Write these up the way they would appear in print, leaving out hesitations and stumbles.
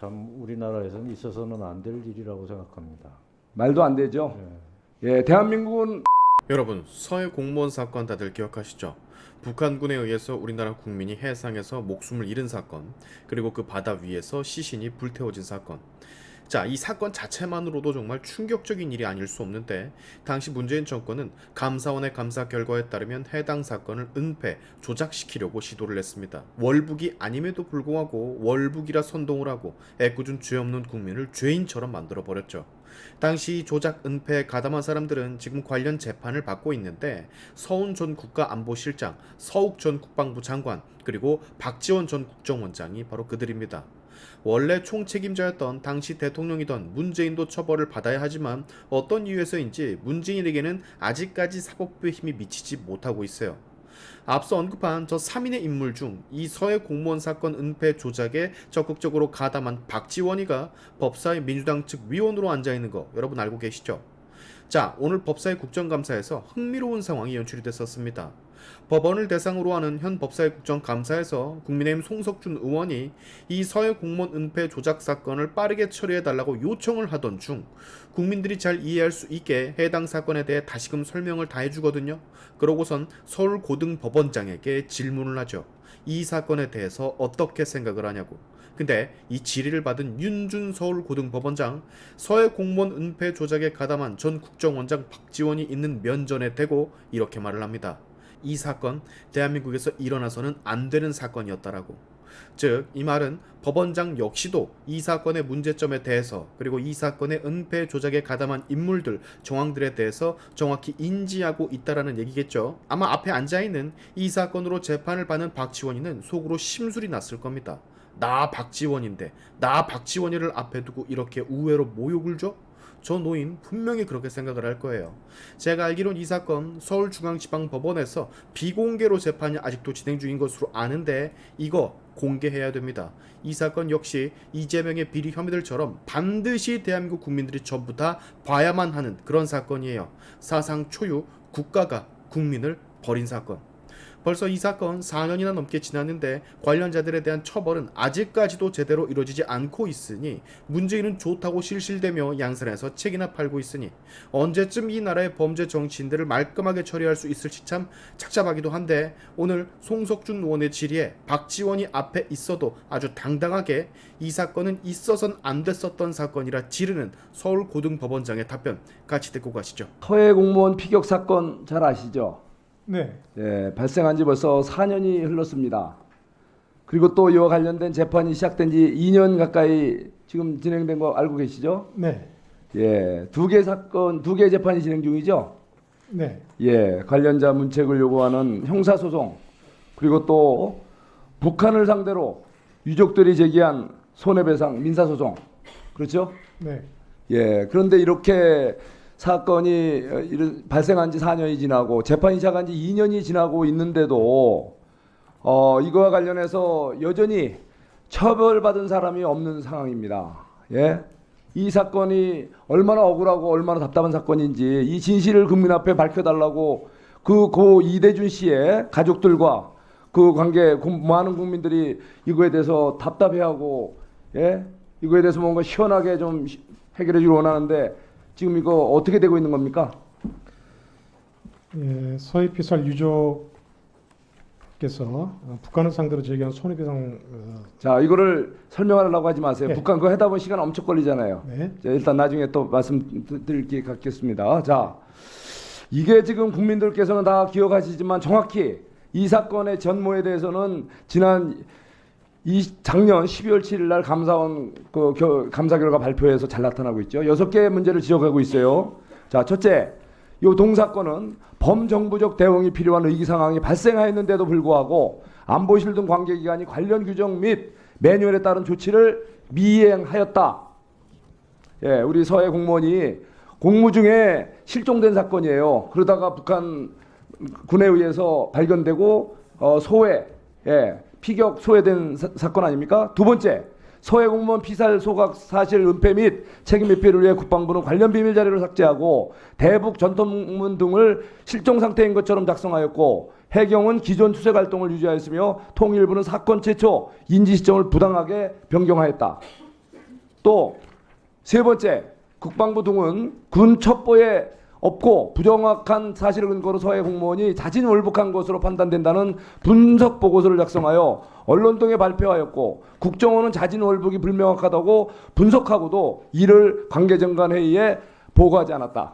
참 우리나라에서는 있어서는 안 될 일이라고 생각합니다. 말도 안 되죠. 예, 대한민국은 여러분, 서해 공무원 사건 다들 기억하시죠? 북한군에 의해서 우리나라 국민이 해상에서 목숨을 잃은 사건, 그리고 그 바다 위에서 시신이 불태워진 사건. 자, 이 사건 자체만으로도 정말 충격적인 일이 아닐 수 없는데, 당시 문재인 정권은 감사원의 감사 결과에 따르면 해당 사건을 은폐, 조작시키려고 시도를 했습니다. 월북이 아님에도 불구하고 월북이라 선동을 하고 애꿎은 죄 없는 국민을 죄인처럼 만들어버렸죠. 당시 조작 은폐에 가담한 사람들은 지금 관련 재판을 받고 있는데, 서훈 전 국가안보실장, 서욱 전 국방부 장관, 그리고 박지원 전 국정원장이 바로 그들입니다. 원래 총책임자였던 당시 대통령이던 문재인도 처벌을 받아야 하지만 어떤 이유에서인지 문재인에게는 아직까지 사법부의 힘이 미치지 못하고 있어요. 앞서 언급한 저 3인의 인물 중 이 서해 공무원 사건 은폐 조작에 적극적으로 가담한 박지원이가 법사위 민주당 측 위원으로 앉아있는 거 여러분 알고 계시죠? 자, 오늘 법사위 국정감사에서 흥미로운 상황이 연출이 됐었습니다. 법원을 대상으로 하는 현 법사위 국정감사에서 국민의힘 송석준 의원이 이 서해 공무원 은폐 조작 사건을 빠르게 처리해달라고 요청을 하던 중 국민들이 잘 이해할 수 있게 해당 사건에 대해 다시금 설명을 다 해주거든요. 그러고선 서울고등법원장에게 질문을 하죠. 이 사건에 대해서 어떻게 생각을 하냐고. 근데 이 질의를 받은 윤준 서울고등법원장, 서해 공무원 은폐 조작에 가담한 전 국정원장 박지원이 있는 면전에 대고 이렇게 말을 합니다. 이 사건 대한민국에서 일어나서는 안 되는 사건이었다라고. 즉, 이 말은 법원장 역시도 이 사건의 문제점에 대해서, 그리고 이 사건의 은폐 조작에 가담한 인물들, 정황들에 대해서 정확히 인지하고 있다라는 얘기겠죠. 아마 앞에 앉아있는 이 사건으로 재판을 받는 박지원이는 속으로 심술이 났을 겁니다. 나 박지원인데, 나 박지원이를 앞에 두고 이렇게 우회로 모욕을 줘? 저 노인 분명히 그렇게 생각을 할 거예요. 제가 알기론 이 사건 서울중앙지방법원에서 비공개로 재판이 아직도 진행 중인 것으로 아는데, 이거 공개해야 됩니다. 이 사건 역시 이재명의 비리 혐의들처럼 반드시 대한민국 국민들이 전부 다 봐야만 하는 그런 사건이에요. 사상 초유, 국가가 국민을 버린 사건. 벌써 이 사건 4년이나 넘게 지났는데 관련자들에 대한 처벌은 아직까지도 제대로 이루어지지 않고 있으니 문재인은 좋다고 실실대며 양산해서 책이나 팔고 있으니 언제쯤 이 나라의 범죄 정치인들을 말끔하게 처리할 수 있을지 참 착잡하기도 한데, 오늘 송석준 의원의 질의에 박지원이 앞에 있어도 아주 당당하게 이 사건은 있어선 안 됐었던 사건이라 지르는 서울고등법원장의 답변 같이 듣고 가시죠. 서해 공무원 피격 사건 잘 아시죠? 네, 예, 발생한 지 벌써 4년이 흘렀습니다. 그리고 또 이와 관련된 재판이 시작된 지 2년 가까이 지금 진행된 거 알고 계시죠? 네, 예, 두 개 사건, 두 개 재판이 진행 중이죠? 네, 예, 관련자 문책을 요구하는 형사소송, 그리고 또 북한을 상대로 유족들이 제기한 손해배상 민사소송, 그렇죠? 네, 예, 그런데 이렇게 사건이 발생한 지 4년이 지나고 재판이 시작한 지 2년이 지나고 있는데도 이거와 관련해서 여전히 처벌받은 사람이 없는 상황입니다. 예? 이 사건이 얼마나 억울하고 얼마나 답답한 사건인지 이 진실을 국민 앞에 밝혀달라고 그 고 이대준 씨의 가족들과 그 관계 많은 국민들이 이거에 대해서 답답해하고, 예? 이거에 대해서 뭔가 시원하게 좀 해결해 주길 원하는데 지금 이거 어떻게 되고 있는 겁니까? 예, 서해 피살 유족께서 북한을 상대로 제기한 손해배상 자, 이거를 설명하려고 하지 마세요. 네. 북한 그거 하다 보면 시간 엄청 걸리잖아요. 네, 자, 일단 나중에 또 말씀드릴 기회 갖겠습니다. 자, 이게 지금 국민들께서는 다 기억하시지만 정확히 이 사건의 전모에 대해서는 지난 작년 12월 7일 날 감사원 감사 결과 발표에서 잘 나타나고 있죠. 6개의 문제를 지적하고 있어요. 자, 첫째, 이 동사건은 범정부적 대응이 필요한 위기 상황이 발생하였는데도 불구하고 안보실 등 관계기관이 관련 규정 및 매뉴얼에 따른 조치를 미행하였다. 예, 우리 서해 공무원이 공무 중에 실종된 사건이에요. 그러다가 북한 군에 의해서 발견되고 소외, 예, 피격 소외된 사건 아닙니까? 두 번째, 서해 공무원 피살 소각 사실 은폐 및 책임 회피를 위해 국방부는 관련 비밀 자료를 삭제하고 대북 전통문 등을 실종 상태인 것처럼 작성하였고, 해경은 기존 수색 활동을 유지하였으며 통일부는 사건 최초 인지 시점을 부당하게 변경하였다. 또 세 번째, 국방부 등은 군 첩보에 없고 부정확한 사실을 근거로 서해 공무원이 자진 월북한 것으로 판단된다는 분석 보고서를 작성하여 언론 등에 발표하였고, 국정원은 자진 월북이 불명확하다고 분석하고도 이를 관계정관 회의에 보고하지 않았다.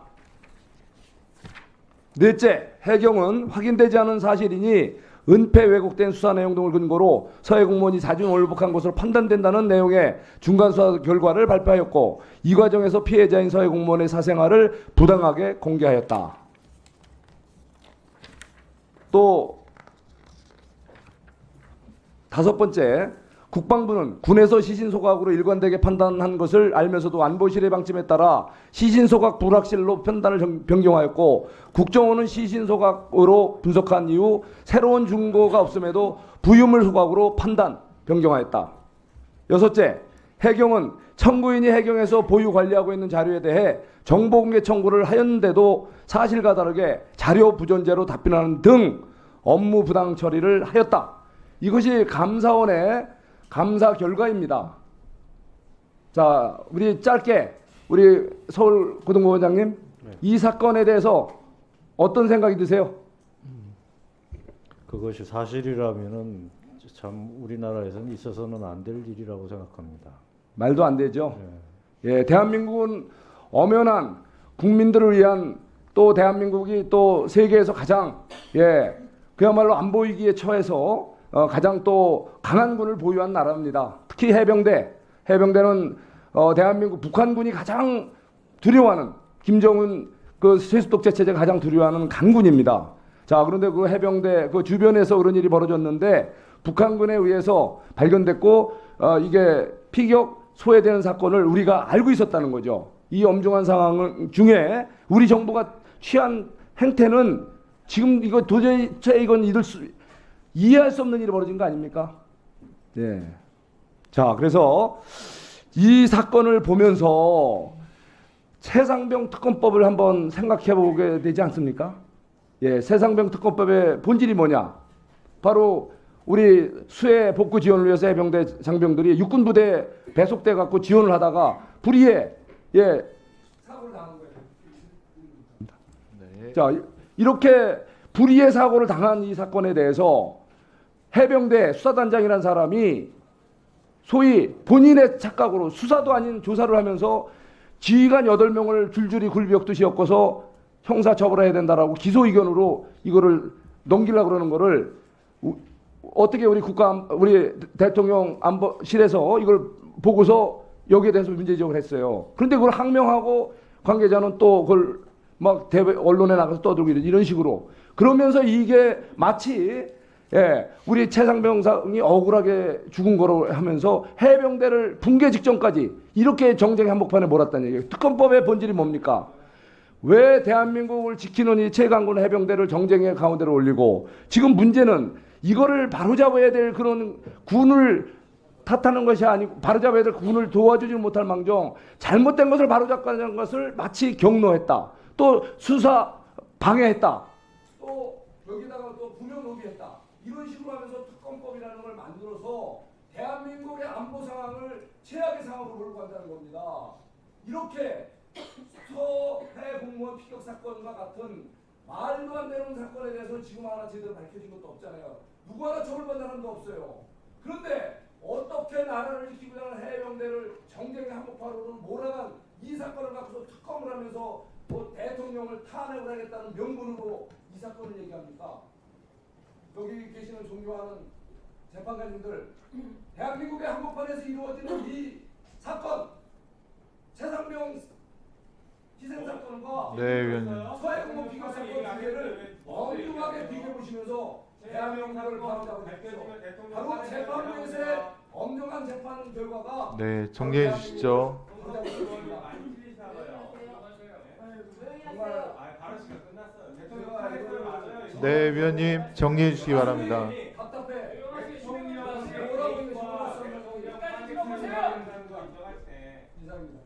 넷째, 해경은 확인되지 않은 사실이니 은폐 왜곡된 수사 내용 등을 근거로 서해 공무원이 자진 월북한 것으로 판단된다는 내용의 중간 수사 결과를 발표하였고, 이 과정에서 피해자인 서해 공무원의 사생활을 부당하게 공개하였다. 또 다섯 번째, 국방부는 군에서 시신소각으로 일관되게 판단한 것을 알면서도 안보실의 방침에 따라 시신소각 불확실로 판단을 변경하였고, 국정원은 시신소각으로 분석한 이후 새로운 증거가 없음에도 부유물 소각으로 판단 변경하였다. 여섯째, 해경은 청구인이 해경에서 보유 관리하고 있는 자료에 대해 정보공개 청구를 하였는데도 사실과 다르게 자료 부존재로 답변하는 등 업무 부당 처리를 하였다. 이것이 감사원의 감사 결과입니다. 자, 우리 짧게 우리 서울고등법원장님, 네. 이 사건에 대해서 어떤 생각이 드세요? 그것이 사실이라면은 참 우리나라에서는 있어서는 안 될 일이라고 생각합니다. 말도 안 되죠. 네. 예, 대한민국은 엄연한 국민들을 위한, 또 대한민국이 또 세계에서 가장 그야말로 안보 위기에 처해서 가장 또 강한 군을 보유한 나라입니다. 특히 해병대는 대한민국 북한군이 가장 두려워하는, 김정은 그 세수독재 체제가 가장 두려워하는 강군입니다. 자, 그런데 그 해병대 그 주변에서 그런 일이 벌어졌는데 북한군에 의해서 발견됐고, 이게 피격 소외되는 사건을 우리가 알고 있었다는 거죠. 이 엄중한 상황 중에 우리 정부가 취한 행태는 지금 이거 도저히 이건 이해할 수 없는 일이 벌어진 거 아닙니까? 네. 자, 그래서 이 사건을 보면서 최상병 특검법을 한번 생각해 보게 되지 않습니까? 예, 최상병 특검법의 본질이 뭐냐? 바로 우리 수해 복구 지원을 위해서 해병대 장병들이 육군 부대에 배속돼 갖고 지원을 하다가 불의에 사고를 당한 거예요. 네. 자, 이렇게 불의의 사고를 당한 이 사건에 대해서 해병대 수사단장이라는 사람이 소위 본인의 착각으로 수사도 아닌 조사를 하면서 지휘관 8명을 줄줄이 굴비역듯이 엮어서 형사처벌해야 된다라고 기소 의견으로 이거를 넘기려고 그러는 거를 어떻게 우리 대통령 안보실에서 이걸 보고서 여기에 대해서 문제지적을 했어요. 그런데 그걸 항명하고 관계자는 또 그걸 막 언론에 나가서 떠들고 이런 식으로 그러면서 이게 마치 우리 최상병상이 억울하게 죽은 거로 하면서 해병대를 붕괴 직전까지 이렇게 정쟁의 한복판에 몰았다는 얘기예요. 특검법의 본질이 뭡니까? 왜 대한민국을 지키는 이 최강군 해병대를 정쟁의 가운데로 올리고, 지금 문제는 이거를 바로잡아야 될 그런 군을 탓하는 것이 아니고 바로잡아야 될 군을 도와주지 못할 망정 잘못된 것을 바로잡자는 것을 마치 경로했다. 또 수사 방해했다. 또 여기다가 또 부명 노비했다. 이런 식으로 하면서 특검법이라는 걸 만들어서 대한민국의 안보 상황을 최악의 상황으로 몰고 간다는 겁니다. 이렇게 서해 공무원 피격 사건과 같은 말도 안 되는 사건에 대해서 지금 하나 제대로 밝혀진 것도 없잖아요. 누구 하나 처벌받는 사람도 없어요. 그런데 어떻게 나라를 지키고자 하는 해병대를 정쟁의 한복판으로 몰아간 이 사건을 갖고서 특검을 하면서 뭐 대통령을 탄핵을 하겠다는 명분으로 이 사건을 얘기합니까? 여기 계시는 존경하는 재판관님들, 대한민국의 한복판에서 이루어지는 이 사건, 최상병 희생사건과 서해 공무원 피격 사건 두 개를 엄중하게 비교해 보시면서 대한민국을 바로잡고 바로 재판부에서의 엄정한 재판 결과가 정리해 주시죠. 네, 위원님 정리해 주시기 바랍니다. 답답해. 이상입니다.